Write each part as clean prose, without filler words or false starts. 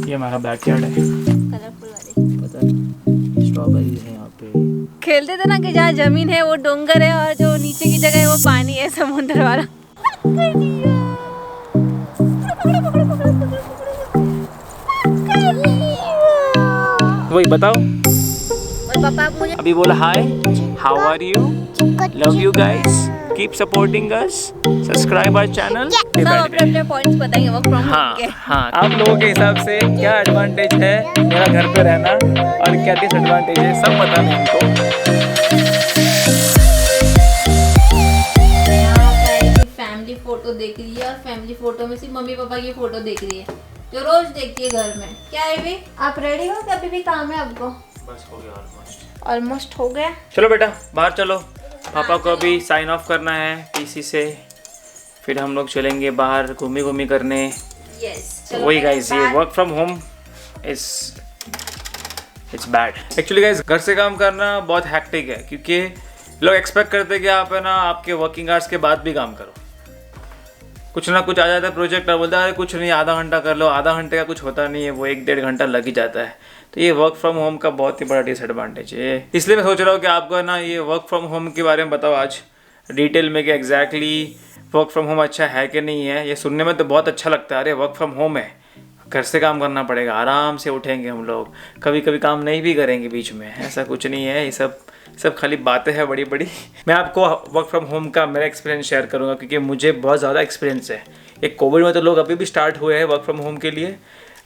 ये हमारा बैकयार्ड है, कलरफुल वाली। पता है स्ट्रॉबेरीज है यहाँ पे। खेलते थे ना कि जहाँ जमीन है वो डोंगर है और जो नीचे की जगह है वो पानी है, समुद्र वाला। वही बताओ, और पापा आप मुझे अभी बोला hi, how are you, love you guys, keep supporting us, subscribe our channel. सब अपने अपने पॉइंट्स बताएंगे वर्क फ्रॉम होम के। हाँ, आप लोगों के हिसाब से क्या एडवांटेज है मेरा घर पे रहना और क्या डिसएडवांटेज है, सब बताना है हमको। फैमिली फोटो देख रही है और फैमिली फोटो में सिर्फ मम्मी पापा की फोटो देख रही है जो रोज देखती है घर में। क्या है भी, आप रेडी हो क्या? अभी भी काम है आपको? बस हो गया ऑलमोस्ट हो गया। चलो बेटा बाहर चलो, पापा को अभी साइन ऑफ करना है पीसी से, फिर हम लोग चलेंगे बाहर घूमी करने। यस वही गाइस, ये work from home it's bad actually guys. घर से काम करना बहुत हैक्टिक है क्योंकि लोग एक्सपेक्ट करते हैं कि आप है ना आपके वर्किंग आवर्स के बाद भी काम करो। कुछ ना कुछ आ जाता है प्रोजेक्ट और बोलता है कुछ नहीं, आधा घंटा कर लो। आधा घंटे का कुछ होता नहीं है, वो 1-1.5 घंटा लग ही जाता है। तो ये वर्क फ्रॉम होम का बहुत ही बड़ा डिसएडवांटेज है। इसलिए मैं सोच रहा हूँ कि आपको ना ये वर्क फ्रॉम होम के बारे में बताओ आज डिटेल में कि एग्जैक्टली वर्क फ्रॉम होम अच्छा है कि नहीं है। ये सुनने में तो बहुत अच्छा लगता है, अरे वर्क फ्रॉम होम है, घर से काम करना पड़ेगा, आराम से उठेंगे हम लोग, कभी कभी काम नहीं भी करेंगे बीच में। ऐसा कुछ नहीं है, ये सब खाली बातें हैं बड़ी बड़ी। मैं आपको वर्क फ्रॉम होम का मेरा एक्सपीरियंस शेयर करूंगा क्योंकि मुझे बहुत ज़्यादा एक्सपीरियंस है। ये कोविड में तो लोग अभी भी स्टार्ट हुए हैं वर्क फ्रॉम होम के लिए,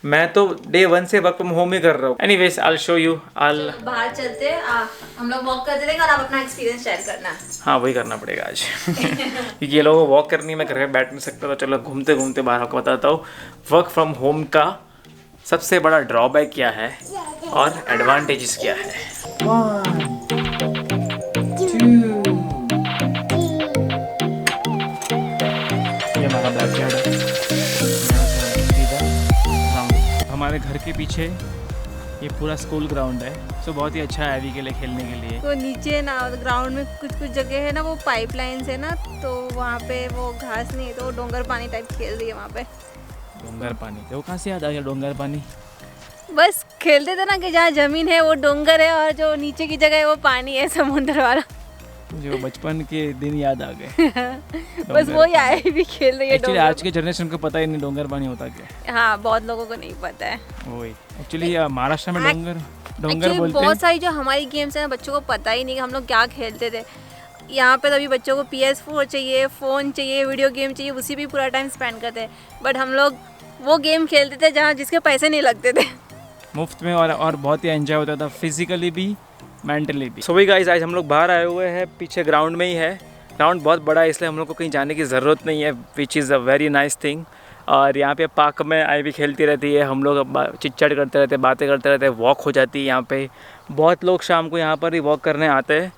मैं तो डे 1 से वर्क फ्रॉम होम ही कर रहा हूँ। Anyways I will show you. बाहर चलते हम लोग वॉक करते थे और आप अपना एक्सपीरियंस शेयर करना। हाँ वही करना पड़ेगा आज क्योंकि ये लोगों को वॉक करनी, मैं घर पे बैठ नहीं सकता। तो चलो घूमते घूमते बाहर आपको बताता हूँ वर्क फ्रॉम होम का सबसे बड़ा ड्रॉबैक क्या है और एडवांटेजेस क्या है। 1 2 ये हमारा बैकयार्ड है, हमारे घर के पीछे ये पूरा स्कूल ग्राउंड है। सो बहुत ही अच्छा है अभी के लिए खेलने के लिए। तो नीचे ना ग्राउंड में कुछ जगह है ना वो पाइपलाइंस है ना, तो वहाँ पे वो घास नहीं है तो वो डोंगर पानी टाइप खेल रही है वहाँ पे। डोंगर पानी, तो कहाँ से याद आ गया डोंगर पानी? बस खेलते थे ना कि जहाँ जमीन है वो डोंगर है और जो नीचे की जगह है वो पानी है, समुद्र वाला। जो बचपन के दिन याद आ गए बस वो ही आए भी खेल रही है। एक्चुअली आज के जनरेशन को पता ही नहीं डोंगर पानी होता क्या। हाँ बहुत लोगों को नहीं पता है। वही एक्चुअली महाराष्ट्र में डोंगर बोलते हैं। बहुत सारी जो हमारी गेम्स हैं बच्चों को पता ही नहीं कि हम लोग क्या खेलते थे। यहाँ पे तो अभी बच्चों को PS4 चाहिए, फ़ोन चाहिए, वीडियो गेम चाहिए, उसी भी पूरा टाइम स्पेंड करते हैं। बट हम लोग वो गेम खेलते थे जहाँ जिसके पैसे नहीं लगते थे, मुफ्त में, और बहुत ही एंजॉय होता था फिजिकली भी मेंटली भी। सो वही गाइस, आज हम लोग बाहर आए हुए हैं, पीछे ग्राउंड में ही है। ग्राउंड बहुत बड़ा है इसलिए हम लोग को कहीं जाने की ज़रूरत नहीं है, which is a very nice thing. और यहाँ पे पार्क में आई भी खेलती रहती है, हम लोग चिट-चैट करते रहते हैं, बातें करते रहते हैं, वॉक हो जाती है यहाँ पे। बहुत लोग शाम को यहाँ पर ही वॉक करने आते हैं।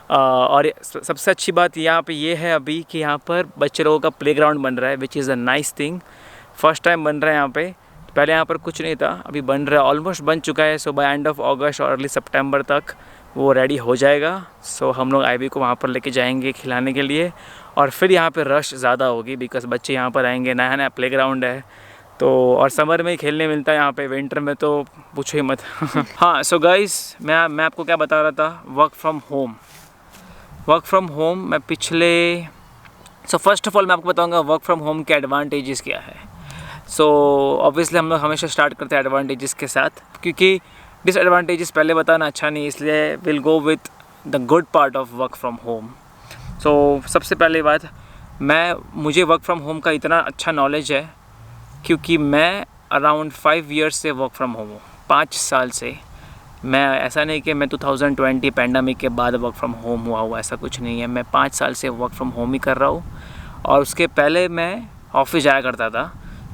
और सबसे अच्छी बात यहाँ पे ये है अभी कि यहाँ पर बच्चे लोगों का प्लेग्राउंड बन रहा है, which is a nice thing. First time बन रहा है यहाँ पे, पहले यहाँ पर कुछ नहीं था, अभी बन रहा है, ऑलमोस्ट बन चुका है। सो बाय एंड ऑफ अगस्त और अर्ली सितंबर तक वो रेडी हो जाएगा। सो हम लोग आईवी को वहाँ पर लेके जाएंगे खिलाने के लिए, और फिर यहाँ पे रश ज़्यादा होगी बिकॉज बच्चे यहाँ पर आएंगे, नया नया प्लेग्राउंड है तो। और समर में ही खेलने मिलता है यहाँ पे, विंटर में तो पूछो ही मत हाँ सो गाइस, मैं आपको क्या बता रहा था, वर्क फ्रॉम होम मैं पिछले फर्स्ट ऑफ ऑल मैं आपको बताऊँगा वर्क फ्रॉम होम के एडवांटेजेस क्या है। सो ऑब्वियसली हम लोग हमेशा स्टार्ट करते हैं एडवांटेजेस के साथ, क्योंकि डिसएडवांटेजेस पहले बताना अच्छा नहीं, इसलिए will go with the good part of work from home. So सबसे पहले बात, मुझे वर्क फ्रॉम होम का इतना अच्छा नॉलेज है क्योंकि मैं अराउंड 5 ईयर्स से वर्क फ्रॉम होम हूँ, 5 साल से। मैं ऐसा नहीं कि मैं 2020 पैंडमिक के बाद वर्क फ्रॉम होम हुआ, ऐसा कुछ नहीं है। मैं 5 साल से वर्क फ्रॉम होम ही कर रहा हूँ। और उसके पहले मैं ऑफिस जाया करता था,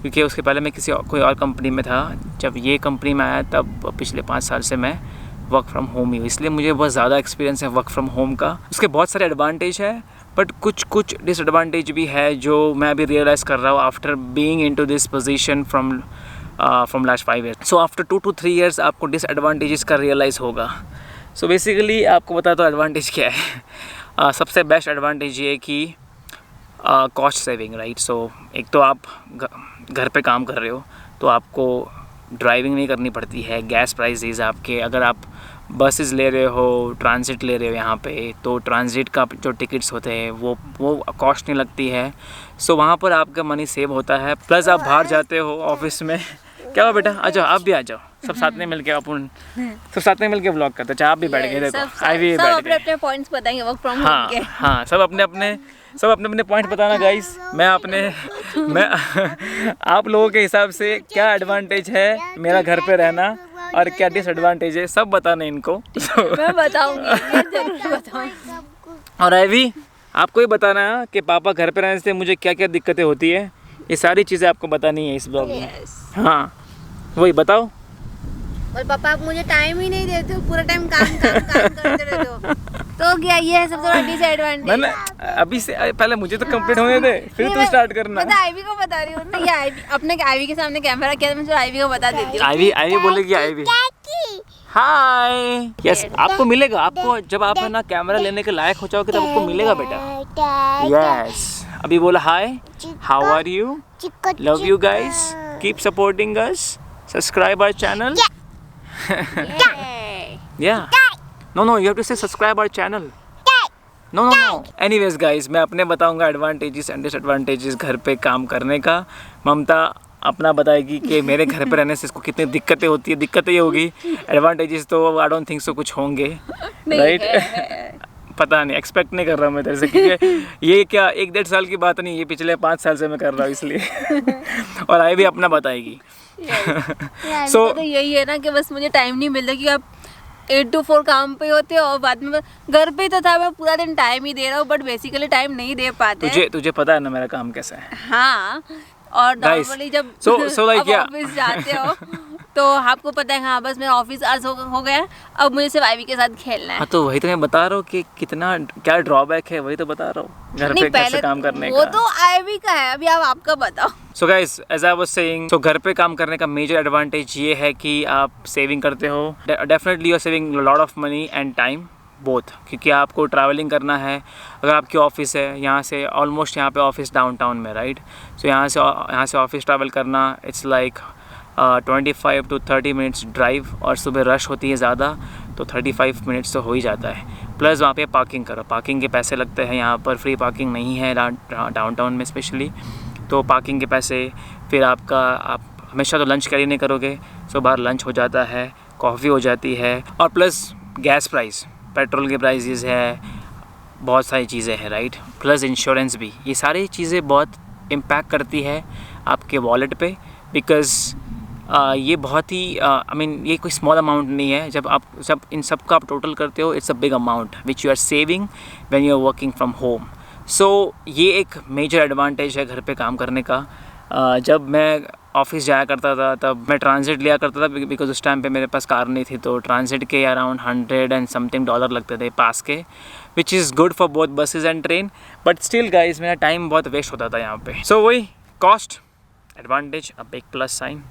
क्योंकि उसके पहले मैं कोई और कंपनी में था। जब ये कंपनी में आया तब पिछले 5 साल से मैं वर्क फ्रॉम होम ही हूँ, इसलिए मुझे बहुत ज़्यादा एक्सपीरियंस है वर्क फ्रॉम होम का। उसके बहुत सारे एडवांटेज है बट कुछ डिसएडवांटेज भी है जो मैं अभी रियलाइज़ कर रहा हूँ after being into this position from last 5 years. So after 2 to 3 years आपको डिसएडवांटेजेस का रियलाइज़ होगा। सो बेसिकली आपको बताता हूँ एडवांटेज क्या है। सबसे बेस्ट एडवांटेज ये है कि कॉस्ट सेविंग, राइट। सो एक तो आप घर पे काम कर रहे हो तो आपको ड्राइविंग नहीं करनी पड़ती है, गैस प्राइसेस आपके, अगर आप बसेस ले रहे हो, ट्रांजिट ले रहे हो यहाँ पे, तो ट्रांजिट का जो टिकट्स होते हैं वो कॉस्ट नहीं लगती है। सो वहाँ पर आपका मनी सेव होता है। प्लस आप बाहर जाते हो ऑफिस में, क्या हुआ बेटा, आ जाओ, आप भी आ जाओ, सब साथ में मिलके अपन सब साथ में मिलके व्लॉग करते हैं। आप भी बैठ गए, देखो आई भी बैठ गए। अपने पॉइंट्स बताएंगे वर्क फ्रॉम होम के। हाँ, सब अपने अपने पॉइंट बताना गाइस। मैं आप लोगों के हिसाब से क्या एडवांटेज है मेरा घर पे रहना और क्या डिसएडवांटेज है, सब बताना इनको। मैं बताऊंगी, ये जरूर बताऊंगी। और आईवी, आपको ही बताना है कि पापा घर पे रहने से मुझे क्या क्या दिक्कतें होती है, ये सारी चीज़ें आपको बतानी है इस ब्लॉग में। हाँ, वही बताओ। और पापा आप मुझे टाइम ही नहीं देते हो, पूरा टाइम काम करते रहते हो, तो क्या ये है सबसे बड़ा डिसएडवांटेज। मैंने अभी से पहले मुझे तो कंप्लीट होने दे, फिर तू स्टार्ट करना। मैं आईवी को बता रही हूँ ना, ये आईवी अपने आईवी के सामने कैमरा किया, मैं आईवी को बता देती हूँ। आईवी बोलेगी, आईवी हाय। यस, आपको मिलेगा, आपको जब आप है ना कैमरा लेने के लायक हो जाओगे तब आपको मिलेगा बेटा। यस, अभी बोला hi, how are you, love you guys, keep supporting us, subscribe our channel. Yeah. No, you have to say subscribe our channel. No. Anyways guys, मैं अपने बताऊंगा एडवांटेजेस एंड डिसएडवांटेजेस घर पे काम करने का। ममता अपना बताएगी कि मेरे घर पे रहने से इसको कितनी दिक्कतें होती है। दिक्कतें ये होगी, एडवांटेजेस तो आई डोंट थिंक सो कुछ होंगे, राइट? पता नहीं, एक्सपेक्ट नहीं कर रहा मैं तेरे से, क्योंकि ये क्या 1-1.5 साल की बात नहीं, ये पिछले 5 साल से मैं कर रहा हूँ इसलिए। और आई भी अपना बताएगी। So, तो यही है ना कि बस मुझे टाइम नहीं मिलता, कि आप 8 to 4 काम पे होते हो और बाद में घर पे तो था मैं पूरा दिन टाइम ही दे रहा हूँ, बट बेसिकली टाइम नहीं दे पाते। तुझे पता है ना मेरा काम कैसा है। हाँ, और नॉर्मली जब ऑफिस जाते हो तो आपको पता है, हाँ बस मेरा ऑफिस आज हो गया, अब मुझे सिर्फ आईवी के साथ खेलना है। हाँ, तो वही तो मैं बता रहा हूँ कि कितना क्या ड्रॉबैक है, वही तो बता रहा हूँ घर पे कैसे काम करने का। वो तो आईवी का है, अभी आप आपका बताओ। So guys, as I was saying, घर पे काम करने का मेजर एडवांटेज ये है कि आप सेविंग करते हो। Definitely you are saving lot of money and time both, क्योंकि आपको ट्रैवलिंग करना है। अगर आपकी ऑफिस है यहाँ से, ऑलमोस्ट यहाँ पे ऑफिस डाउनटाउन में, राइट? सो यहाँ से ऑफिस ट्रैवल करना it's like 25 to 30 minutes drive, और सुबह रश होती है ज़्यादा तो 35 मिनट्स तो हो ही जाता है। प्लस वहाँ पे पार्किंग करो, पार्किंग के पैसे लगते हैं। यहाँ पर फ्री पार्किंग नहीं है डाउनटाउन में स्पेशली, तो पार्किंग के पैसे, फिर आप हमेशा तो लंच कैरी नहीं करोगे, सो बाहर लंच हो जाता है, कॉफ़ी हो जाती है, और प्लस गैस प्राइस, पेट्रोल के प्राइसेस है, बहुत सारी चीज़ें हैं, राइट? प्लस इंश्योरेंस भी, ये सारी चीज़ें बहुत इम्पैक्ट करती है आपके वॉलेट पे, बिकॉज़ ये बहुत ही ये कोई स्मॉल अमाउंट नहीं है। जब इन सब का आप टोटल करते हो, it's a big amount which you are saving when you are working from home. So ये एक मेजर एडवांटेज है घर पे काम करने का। जब मैं ऑफिस जाया करता था तब मैं ट्रांजिट लिया करता था, बिकॉज उस टाइम पे मेरे पास कार नहीं थी, तो ट्रांजिट के अराउंड $100 and something लगते थे पास के, which is good for both buses and train, but still guys मेरा टाइम बहुत वेस्ट होता था यहाँ पे। सो वही कॉस्ट एडवांटेज, अ बिग प्लस साइन।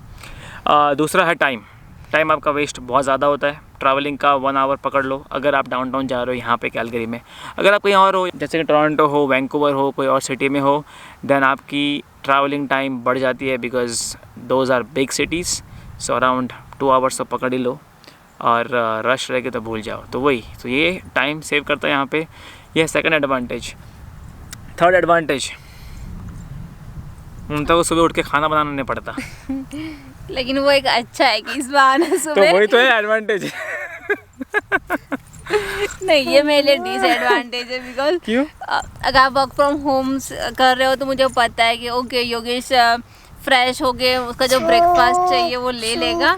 दूसरा है टाइम आपका वेस्ट बहुत ज़्यादा होता है। ट्रैवलिंग का 1 आवर पकड़ लो, अगर आप डाउनटाउन जा रहे हो यहाँ पे कैलगरी में। अगर आप कहीं और हो, जैसे कि टोरंटो हो, वैंकूवर हो, कोई और सिटी में हो, देन आपकी ट्रैवलिंग टाइम बढ़ जाती है, because those are big cities. So around 2 hours तो पकड़ ही लो, और रश रह के तो भूल जाओ। तो वही, तो ये टाइम सेव करता है यहाँ पे, यह सेकंड एडवांटेज। थर्ड एडवांटेज, उनका को सुबह उठ के खाना बनाना नहीं पड़ता। लेकिन वो एक अच्छा है कि इस बार सुबह, तो वही तो है एडवांटेज। नहीं, ये मेरे लिए डिसएडवांटेज है, बिकॉज क्यों? अगर आप वर्क फ्रॉम होम कर रहे हो तो मुझे पता है कि ओके योगेश फ्रेश हो गए, उसका जो ब्रेकफास्ट चाहिए वो ले लेगा,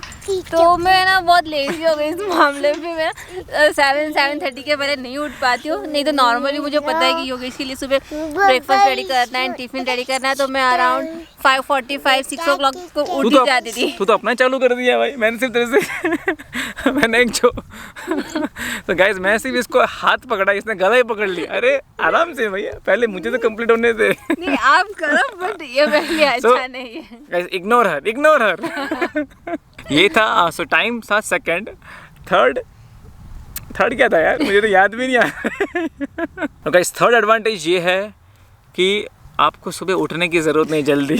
तो मैं ना बहुत लेजी हो गई इस मामले में। मैं 7-7:30 के पहले नहीं उठ पाती हूँ। नहीं तो नॉर्मली मुझे पता है कि योगेश के लिए सुबह ब्रेकफास्ट रेडी करना है, टिफिन रेडी करना है, तो मैं अराउंड 5:45-6 o'clock को उठ ही जाती थी। तू तो अपना चालू कर दिया भाई, मैंने सिर्फ तेरे से मैंने एक जो तो गाइस, मैं सिर्फ इसको हाथ पकड़ा, इसने गला ही पकड़ लिया। अरे आराम से भैया, पहले मुझे तो कंप्लीट होने दे। नहीं आप करो, बट ये मेरे लिए अच्छा नहीं है। Guys ignore her. ये था, सो टाइम था सेकंड। थर्ड क्या था यार, मुझे तो याद भी नहीं आया। तो गाइस थर्ड एडवांटेज ये है कि आपको सुबह उठने की ज़रूरत नहीं जल्दी।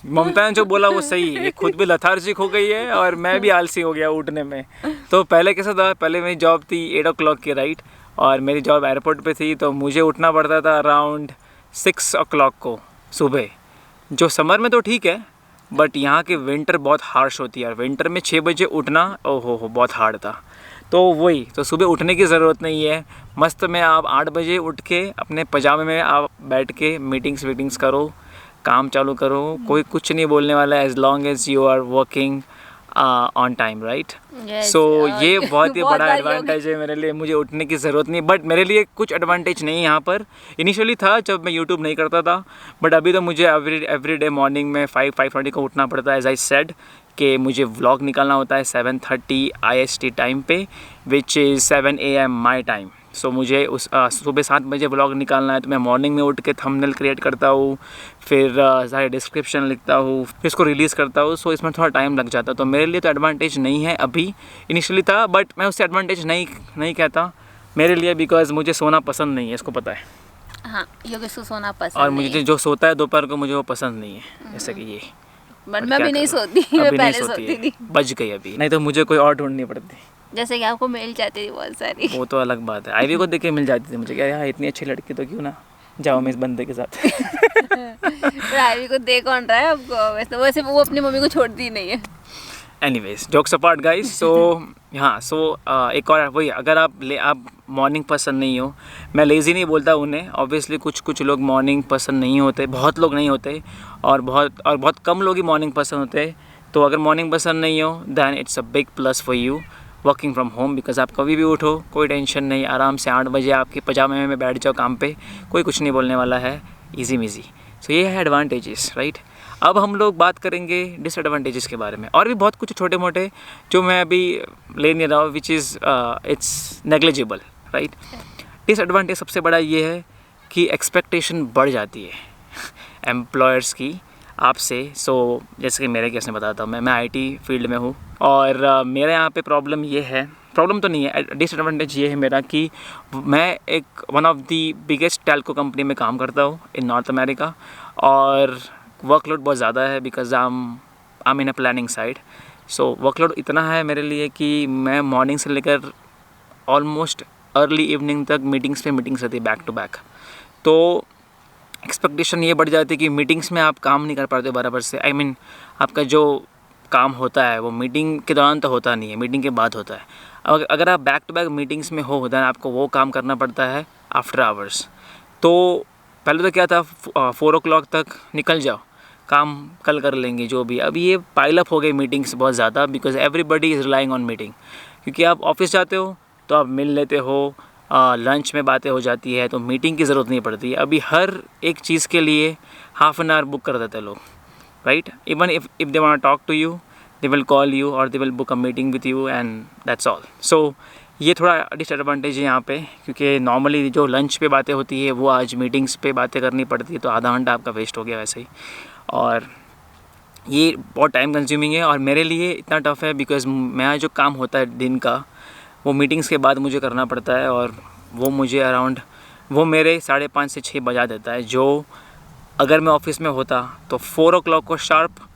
ममता ने जो बोला वो सही है, ये खुद भी लथार्जिक हो गई है और मैं भी आलसी हो गया उठने में। तो पहले कैसा था, पहले मेरी जॉब थी 8 o'clock की, राइट, और मेरी जॉब एयरपोर्ट पे थी, तो मुझे उठना पड़ता था अराउंड 6 o'clock को सुबह। जो समर में तो ठीक है, बट यहाँ की विंटर बहुत हार्श होती है, और विंटर में 6 बजे उठना ओहो हो बहुत हार्ड था। तो वही, तो सुबह उठने की ज़रूरत नहीं है, मस्त में आप 8 बजे उठ के अपने पजामे में आप बैठ के मीटिंग्स करो, काम चालू करो, कोई कुछ नहीं बोलने वाला है, as long as you are working on time, right. So ये बहुत ही बहुत बड़ा बार ये हो एडवांटेज है मेरे लिए, मुझे उठने की ज़रूरत नहीं। बट मेरे लिए कुछ एडवांटेज नहीं है यहाँ पर, इनिशियली था जब मैं यूट्यूब नहीं करता था, बट अभी तो मुझे एवरी डे मॉर्निंग में 5:30 को उठना पड़ता है, एज आई सेड कि मुझे व्लॉग निकालना होता है 7:30 IST टाइम पे, which is 7 AM my time. So मुझे उस सुबह 7 बजे व्लॉग निकालना है, तो मैं मॉर्निंग में उठ के थंबनेल क्रिएट करता हूँ, फिर सारे डिस्क्रिप्शन लिखता हूँ, फिर इसको रिलीज़ करता हूँ। सो इसमें थोड़ा टाइम लग जाता है, तो मेरे लिए तो एडवांटेज नहीं है अभी, इनिशियली था, बट मैं उससे एडवांटेज नहीं कहता मेरे लिए, बिकॉज मुझे सोना पसंद नहीं है, इसको पता है। हाँ, योगेश को सोना पसंद और नहीं मुझे है। जो सोता है दोपहर को, मुझे वो पसंद नहीं है, जैसे कि ये। बट और मैं क्या भी नहीं करूं? सोती, मैं अभी नहीं पहले सोती सोती है, थी। बच गई अभी, नहीं तो मुझे कोई और ढूंढनी पड़ती। जैसे कि आपको मिल जाती थी बहुत सारी। वो तो अलग बात है, आईवी को देख के मिल जाती थी मुझे, क्या यार इतनी अच्छी लड़की तो क्यों ना जाओ मैं इस बंदे के साथ। पर आईवी को दे कौन रहा है आपको? वैसे वो अपनी मम्मी को छोड़ती ही नहीं है। Anyways, jokes apart guys. So हाँ, सो एक और वही, अगर आप मॉर्निंग पसंद नहीं हो, मैं लेज़ी नहीं बोलता उन्हें, ऑब्वियसली कुछ लोग मॉर्निंग पसंद नहीं होते, बहुत लोग नहीं होते, और बहुत कम लोग ही मॉर्निंग पसंद होते। तो अगर मॉर्निंग पसंद नहीं हो, then it's a big plus for you working from home, because आप कभी भी उठो, कोई टेंशन नहीं, आराम से 8 बजे आपके पजामे में बैठ जाओ काम पे, कोई कुछ नहीं बोलने वाला है, ईजी मीजी। सो ये है एडवांटेजेस, राइट। अब हम लोग बात करेंगे डिसएडवांटेजेस के बारे में, और भी बहुत कुछ छोटे मोटे जो मैं अभी ले नहीं रहा हूँ, which is it's negligible, right. Disadvantage सबसे बड़ा ये है कि एक्सपेक्टेशन बढ़ जाती है एम्प्लॉयर्स की आपसे। सो जैसे कि मेरे केस में बताता हूँ, मैं IT फील्ड में हूँ, और मेरे यहाँ पे प्रॉब्लम ये है, प्रॉब्लम तो नहीं है, डिसएडवांटेज ये है मेरा कि मैं एक one of the biggest Telco company में काम करता हूँ इन नॉर्थ अमेरिका, और वर्कलोड बहुत ज़्यादा है, because I am in a planning side. So workload इतना है मेरे लिए कि मैं मॉर्निंग से लेकर ऑलमोस्ट अर्ली इवनिंग तक मीटिंग्स रहती है, बैक टू बैक। तो एक्सपेक्टेशन ये बढ़ जाती है कि मीटिंग्स में आप काम नहीं कर पाते बराबर से, आई मीन आपका जो काम होता है वो मीटिंग के दौरान तो होता नहीं है, मीटिंग के बाद होता है। अगर आप बैक टू बैक मीटिंग्स में हो, देन आपको वो काम करना पड़ता है आफ्टर आवर्स। तो पहले तो क्या था, 4 o'clock तक निकल जाओ, काम कल कर लेंगे जो भी। अभी ये पाइल अप हो गई मीटिंग्स बहुत ज़्यादा, because everybody is relying on meeting, क्योंकि आप ऑफिस जाते हो तो आप मिल लेते हो, लंच में बातें हो जाती है, तो मीटिंग की ज़रूरत नहीं पड़ती। अभी हर एक चीज़ के लिए हाफ एन आवर बुक कर देते हैं लोग, right. Even if they want talk to you, they will call you और they will book a meeting with you, and that's all. So ये थोड़ा डिसएडवांटेज है यहाँ पे, क्योंकि नॉर्मली जो लंच पे बातें होती है वो आज मीटिंग्स पे बातें करनी पड़ती है, तो आधा घंटा आपका वेस्ट हो गया वैसे ही, और ये बहुत टाइम कंज्यूमिंग है। और मेरे लिए इतना टफ़ है बिकॉज़ मेरा जो काम होता है दिन का, वो मीटिंग्स के बाद मुझे करना पड़ता है, और वो मुझे अराउंड वो मेरे 5:30 से 6 बजा देता है, जो अगर मैं ऑफिस में होता तो 4 o'clock को sharp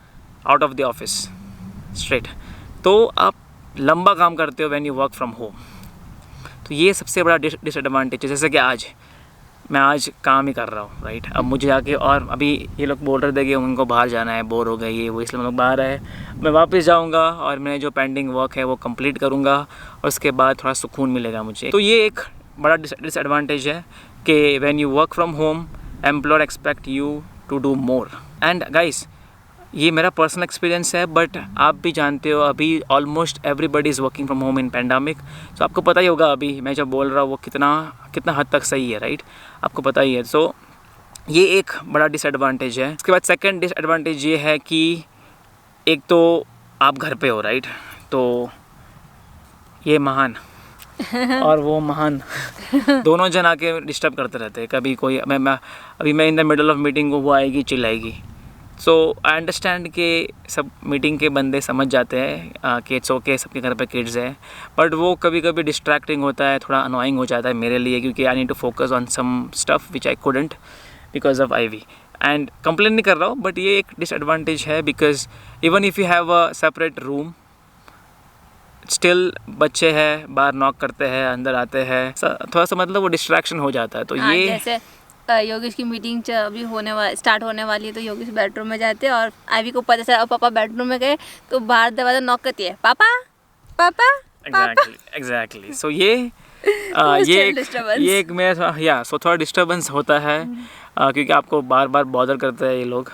out of the office straight. तो आप लंबा काम करते हो when you work from home, तो ये सबसे बड़ा डिसएडवांटेज है। जैसे कि मैं आज काम ही कर रहा हूँ, राइट। अब मुझे आके, और अभी ये लोग बोल रहे थे कि उनको बाहर जाना है, बोर हो गए ये वो, इसलिए हम लोग बाहर आए। मैं वापस जाऊँगा और मेरे जो पेंडिंग वर्क है वो कंप्लीट करूँगा, और उसके बाद थोड़ा सुकून मिलेगा मुझे। तो ये एक बड़ा डिसएडवांटेज है कि when you work from home, employer expect you to do more. And guys, ये मेरा पर्सनल एक्सपीरियंस है, बट आप भी जानते हो अभी almost everybody is working from home in pandemic. तो आपको पता ही होगा अभी मैं जब बोल रहा हूँ वो कितना हद तक सही है, राइट, आपको पता ही है। सो ये एक बड़ा डिसएडवांटेज है। उसके बाद सेकंड डिसएडवांटेज ये है कि एक तो आप घर पे हो, राइट, तो ये महान और वो महान दोनों जन आके डिस्टर्ब करते रहते हैं। कभी कोई मैं in the middle of meeting को वो आएगी चिल्लाएगी। सो आई अंडरस्टैंड कि सब मीटिंग के बंदे समझ जाते हैं कि इट्स ओके, सबके घर पे किड्स है, बट वो कभी कभी डिस्ट्रैक्टिंग होता है, थोड़ा अनोइंग हो जाता है मेरे लिए, क्योंकि I need to focus on some stuff which I couldn't because of IV. And complain नहीं कर रहा हूँ, बट ये एक डिसएडवांटेज है because even if you have a separate room still बच्चे हैं, बाहर नॉक करते हैं, अंदर आते हैं, थोड़ा सा मतलब वो डिस्ट्रैक्शन हो जाता है। तो हाँ, ये जैसे योगेश की मीटिंग अभी स्टार्ट होने वाली है, तो योगेश बेडरूम में जाते हैं और आईवी को पता चला पापा बेडरूम में गए तो बाहर दरवाजा नॉक करती है, पापा पापा पापा। एग्जैक्टली सो ये एक मेरा या सो थोड़ा डिस्टर्बेंस होता है क्योंकि आपको बार बार बॉदर करते हैं ये लोग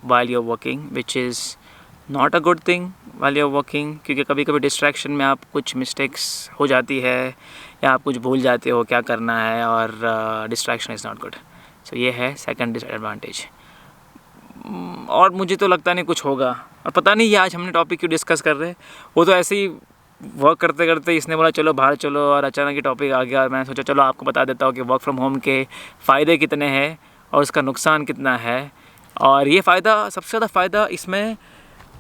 while you're working, which is not a good thing while you're working, क्योंकि कभी कभी डिस्ट्रैक्शन में आप कुछ मिस्टेक्स हो जाती है या आप कुछ भूल जाते हो क्या करना है और डिस्ट्रैक्शन इज़ नॉट गुड। सो ये है सेकंड डिसएडवांटेज। और मुझे तो लगता नहीं कुछ होगा, और पता नहीं ये आज हमने टॉपिक क्यों डिस्कस कर रहे हैं, वो तो ऐसे ही वर्क करते करते इसने बोला चलो बाहर चलो और अचानक ये टॉपिक आ गया और मैंने सोचा चलो आपको बता देता हूँ कि वर्क फ्रॉम होम के फ़ायदे कितने हैं और उसका नुकसान कितना है। और ये फ़ायदा, सबसे ज़्यादा फ़ायदा इसमें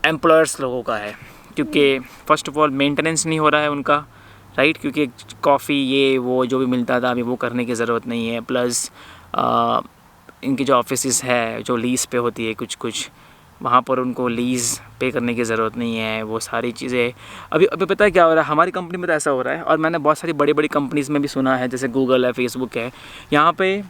एम्प्लॉयर्स लोगों का है, क्योंकि फ़र्स्ट ऑफ ऑल मेंटेनेंस नहीं हो रहा है उनका, राइट, क्योंकि कॉफ़ी ये वो जो भी मिलता था अभी वो करने की ज़रूरत नहीं है। प्लस इनकी जो ऑफिस है जो लीज़ पे होती है कुछ वहाँ पर उनको लीज़ पे करने की ज़रूरत नहीं है। वो सारी चीज़ें अभी पता है क्या हो रहा है हमारी कंपनी में, तो ऐसा हो रहा है और मैंने बहुत सारी बड़ी बड़ी कंपनीज़ में भी सुना है, जैसे गूगल है, फेसबुक है, यहाँ पे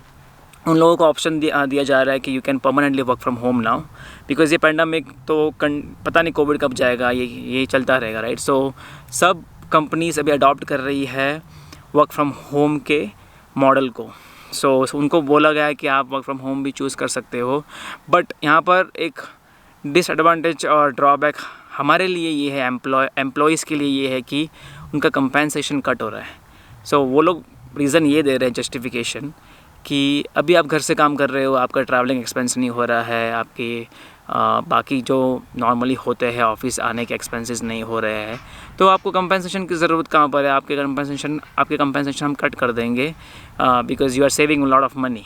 उन लोगों को ऑप्शन दिया जा रहा है कि you can permanently work from home now, because ये पेंडेमिक तो पता नहीं कोविड कब जाएगा, ये चलता रहेगा, राइट। सो सब कंपनीज अभी अडॉप्ट कर रही है वर्क फ्रॉम होम के मॉडल को। सो उनको बोला गया है कि आप वर्क फ्रॉम होम भी चूज़ कर सकते हो, बट यहाँ पर एक डिसएडवांटेज और ड्रॉबैक हमारे लिए ये है, एम्प्लॉयज़ के लिए ये है कि उनका कंपेंसेशन कट हो रहा है। सो वो लोग रीज़न ये दे रहे हैं, जस्टिफिकेशन, कि अभी आप घर से काम कर रहे हो, आपका ट्रैवलिंग एक्सपेंस नहीं हो रहा है, आपके बाकी जो नॉर्मली होते हैं ऑफिस आने के एक्सपेंसेस नहीं हो रहे हैं, तो आपको कंपेंसेशन की ज़रूरत कहाँ पर है। आपके कंपेंसेशन हम कट कर देंगे because you are saving lot of money.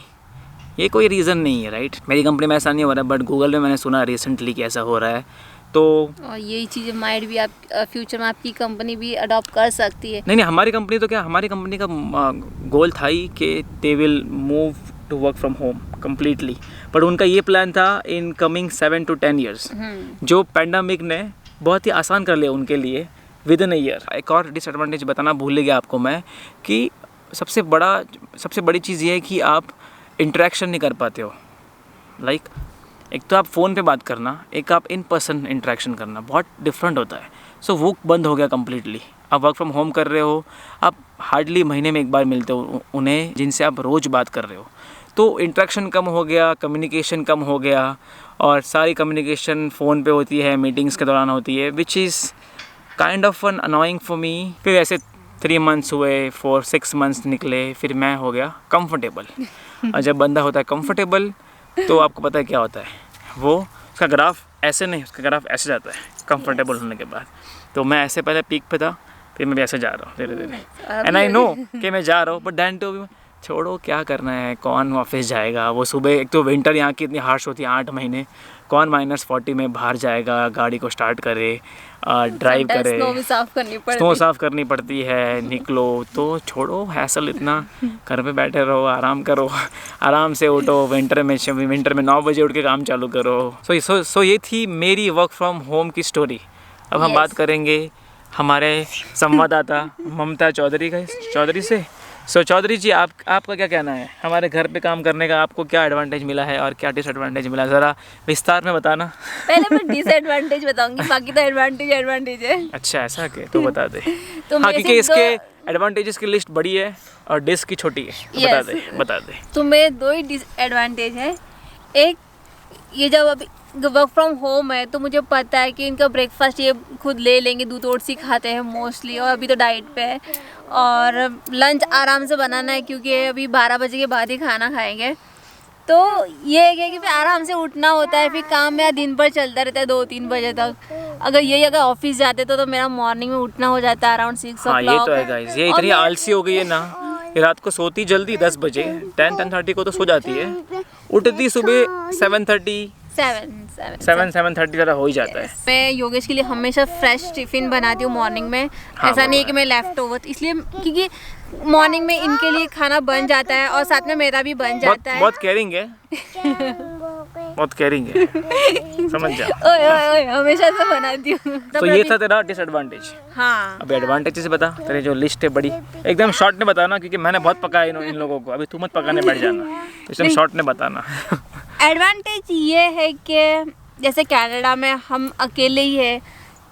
ये कोई रीज़न नहीं है, राइट। मेरी कंपनी में ऐसा नहीं हो रहा है, बट गूगल में मैंने सुना रिसेंटली कि ऐसा हो रहा है। तो और यही चीज़ें माइट भी आप फ्यूचर में आपकी कंपनी भी अडॉप्ट कर सकती है। नहीं, हमारी कंपनी तो क्या, हमारी कंपनी का गोल था ही कि they will move to work from home completely, but उनका ये प्लान था इन कमिंग 7 to 10 years, जो पेंडेमिक ने बहुत ही आसान कर लिया उनके लिए विद इन अ ईयर। एक और डिसएडवांटेज बताना भूल गया आपको मैं, कि सबसे बड़ी चीज़ ये है कि आप इंटरेक्शन नहीं कर पाते हो। लाइक एक तो आप फ़ोन पे बात करना, एक आप इन पर्सन इंटरेक्शन करना, बहुत डिफरेंट होता है। सो वो बंद हो गया कम्प्लीटली। आप वर्क फ्रॉम होम कर रहे हो, आप हार्डली महीने में एक बार मिलते हो उन्हें जिनसे आप रोज़ बात कर रहे हो, तो इंटरेक्शन कम हो गया, कम्युनिकेशन कम हो गया, और सारी कम्युनिकेशन फ़ोन पे होती है, मीटिंग्स के दौरान होती है, which is kind of an annoying for me. फिर ऐसे 3 months हुए, 4-6 months निकले, फिर मैं हो गया कंफर्टेबल। और जब बंदा होता है कंफर्टेबल तो आपको पता है क्या होता है, वो उसका ग्राफ ऐसे नहीं, उसका ग्राफ ऐसे जाता है कंफर्टेबल होने के बाद। तो मैं ऐसे पहले पीक पे था, फिर मैं भी ऐसे जा रहा हूँ धीरे धीरे, एंड आई नो कि मैं जा रहा हूँ, बट दैन टू छोड़ो क्या करना है, कौन ऑफिस जाएगा। वो सुबह, एक तो विंटर यहाँ की इतनी हार्श होती है 8 महीने, कौन -40 में बाहर जाएगा, गाड़ी को स्टार्ट करे, ड्राइव करे, स्नो साफ़ करनी पड़ती है, निकलो। तो छोड़ो हैसल इतना, घर पे बैठे रहो, आराम करो, आराम से उठो, विंटर में 9 बजे उठ के काम चालू करो। सो ये थी मेरी वर्क फ्रॉम होम की स्टोरी। अब हम बात करेंगे हमारे संवाददाता ममता चौधरी से। सो चौधरी जी, आपका क्या कहना है, हमारे घर पे काम करने का आपको क्या एडवांटेज मिला है और क्या डिसएडवांटेज मिला, ज़रा विस्तार में बताना। पहले मैं डिसएडवांटेज बताऊंगी, बाकी तो एडवांटेज है। अच्छा, ऐसा क्या, तो बता दे। तो हाँ, क्योंकि इसके एडवांटेजेस की लिस्ट बड़ी है और डिस की छोटी है, तो बता दे। तो मेरे 2 ही डिसएडवांटेज है। एक, ये जब अभी वर्क फ्रॉम होम है तो मुझे पता है कि इनका ब्रेकफास्ट ये खुद ले लेंगे, दूध ओट्स ही खाते हैं मोस्टली, और अभी तो डाइट पे है, और लंच आराम से बनाना है क्योंकि अभी 12 बजे के बाद ही खाना खाएंगे। तो ये है कि फिर आराम से उठना होता है, फिर काम मेरा दिन भर चलता रहता है 2-3 बजे तक। अगर ऑफिस जाते तो मेरा मॉर्निंग में उठना हो जाता है अराउंड 6 o'clock। हाँ, ये तो है गाइस, ये इतनी आलसी हो गई है ना, ये रात को सोती जल्दी 10 बजे, 10-10:30 को तो सो जाती है, उठती सुबह 7:30 7 7:30 ज़्यादा हो ही जाता है। मैं योगेश के लिए हमेशा फ्रेश टिफ़िन बनाती हूँ मॉर्निंग में। हाँ, ऐसा नहीं है कि मैं लेफ्ट ओवर, इसलिए क्योंकि मॉर्निंग में इनके लिए खाना बन जाता है और साथ में मेरा भी बन जाता है। बहुत केयरिंग है, बहुत केयरिंग है, समझ जा। ओए ओए ओए, हमेशा से बनाती हूँ। तो ये था तेरा डिसएडवांटेज। हाँ, अभी एडवांटेजेस बता, तेरी जो लिस्ट है बड़ी, एकदम शॉर्ट में बताना क्योंकि मैंने बहुत पकाया इन लोगों को। अभी तू मत पकाने बैठ जाना, एकदम शॉर्ट में बताना। एडवांटेज ये है कि जैसे कनाडा में हम अकेले ही है,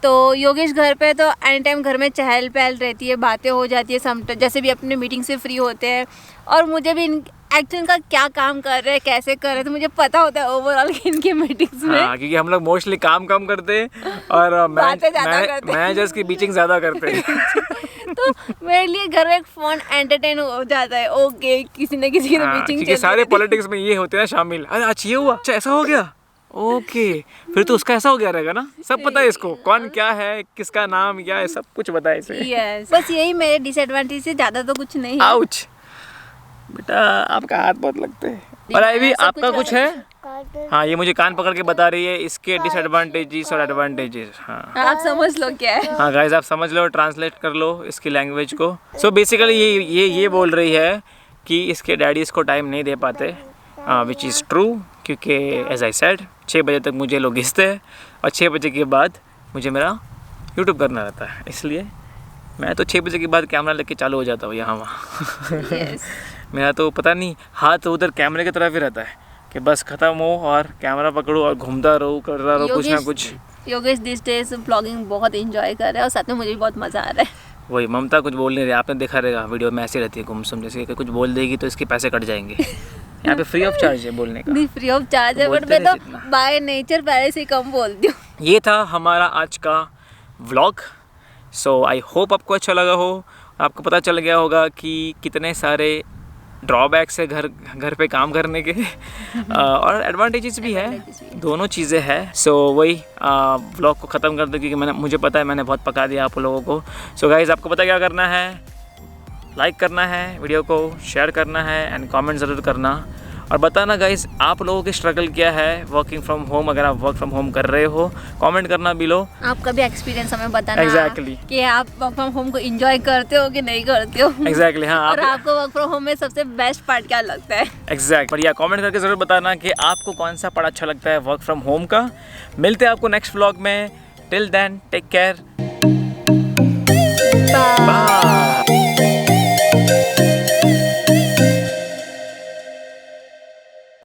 तो योगेश घर पे तो एनी टाइम घर में चहल पहल रहती है, बातें हो जाती है सम जैसे भी अपने मीटिंग से फ्री होते हैं। और मुझे भी एक्चुअली इनका क्या काम कर रहे हैं, कैसे कर रहे हैं, तो मुझे पता होता है ओवरऑल इनकी मीटिंग्स में। हाँ, क्योंकि हम लोग मोस्टली काम कम करते हैं और मैनेजर्स की मीटिंग ज़्यादा करते हैं। तो मेरे लिए घर में एक फ़ोन एंटरटेन हो जाता है। ओके, किसी न किसी की हाँ, मीटिंग क्योंकि सारे पॉलिटिक्स में ये होते हैं ना शामिल। अरे आज ये हुआ, अच्छा ऐसा हो गया, ओके फिर तो उसका ऐसा हो गया रहेगा ना। सब पता है इसको, कौन क्या है, किसका नाम क्या है, सब कुछ पता है इसे। यस, बस यही मेरे डिसएडवांटेज से ज़्यादा तो कुछ नहीं है। आउच बेटा, आपका हाथ बहुत लगते हैं। और अभी आपका कुछ है? हाँ, ये मुझे कान पकड़ के बता रही है इसके डिसएडवांटेजेस और एडवांटेजेस। हाँ, आप समझ लो क्या है। हाँ गाइस, आप समझ लो, ट्रांसलेट कर लो इसकी लैंग्वेज को। सो बेसिकली ये बोल रही है कि इसके डैडी इसको टाइम नहीं दे पाते, विच इज़ ट्रू, क्योंकि एज आई सेड 6 बजे तक मुझे लोग घिसते हैं और 6 बजे के बाद मुझे मेरा यूट्यूब करना रहता है। इसलिए मैं तो 6 बजे के बाद कैमरा लेके चालू हो जाता हूँ यहाँ वहाँ। Yes. मेरा तो पता नहीं, हाथ उधर कैमरे की तरफ ही रहता है कि बस ख़त्म हो और कैमरा पकड़ो और घूमता रहो, करता रहो कुछ ना कुछ। योगेश दिस डेज ब्लॉगिंग बहुत एंजॉय कर रहा है और साथ में मुझे भी बहुत मज़ा आ रहा है। वही ममता कुछ बोल नहीं रही, आपने देखा रहेगा वीडियो में ऐसी रहती है गुमसुम, जैसे कि कुछ बोल देगी तो इसके पैसे कट जाएंगे। यहाँ पे फ्री ऑफ चार्ज है बोलने का। नहीं, फ्री ऑफ चार्ज है, बट मैं तो बाय नेचर पहले से कम बोलती हूँ। ये था हमारा आज का व्लॉग। सो आई होप आपको अच्छा लगा हो, आपको पता चल गया होगा कि कितने सारे ड्रॉबैक्स है घर पे काम करने के और एडवांटेजेस भी है, दोनों चीज़ें हैं। सो वही व्लॉग को ख़त्म कर दो क्योंकि मुझे पता है मैंने बहुत पका दिया आप लोगों को। सो गाइज़, आपको पता क्या करना है, लाइक करना है, वीडियो को शेयर करना है एंड कमेंट ज़रूर करना और बताना गाइज़ आप लोगों की स्ट्रगल क्या है वर्किंग फ्रॉम होम। अगर आप वर्क फ्रॉम होम कर रहे हो कमेंट करना बिलो, आपका भी एक्सपीरियंस हमें बताना। Exactly. कि आप वर्क फ्रॉम होम को एंजॉय करते हो कि नहीं करते हो। एग्जैक्टली हाँ, और आपको वर्क फ्रॉम होम में सबसे बेस्ट पार्ट क्या लगता है। एग्जैक्ट बढ़िया कमेंट करके ज़रूर बताना कि आपको कौन सा पार्ट अच्छा लगता है वर्क फ्रॉम होम का। मिलते हैं आपको नेक्स्ट व्लॉग में, till then take care, bye.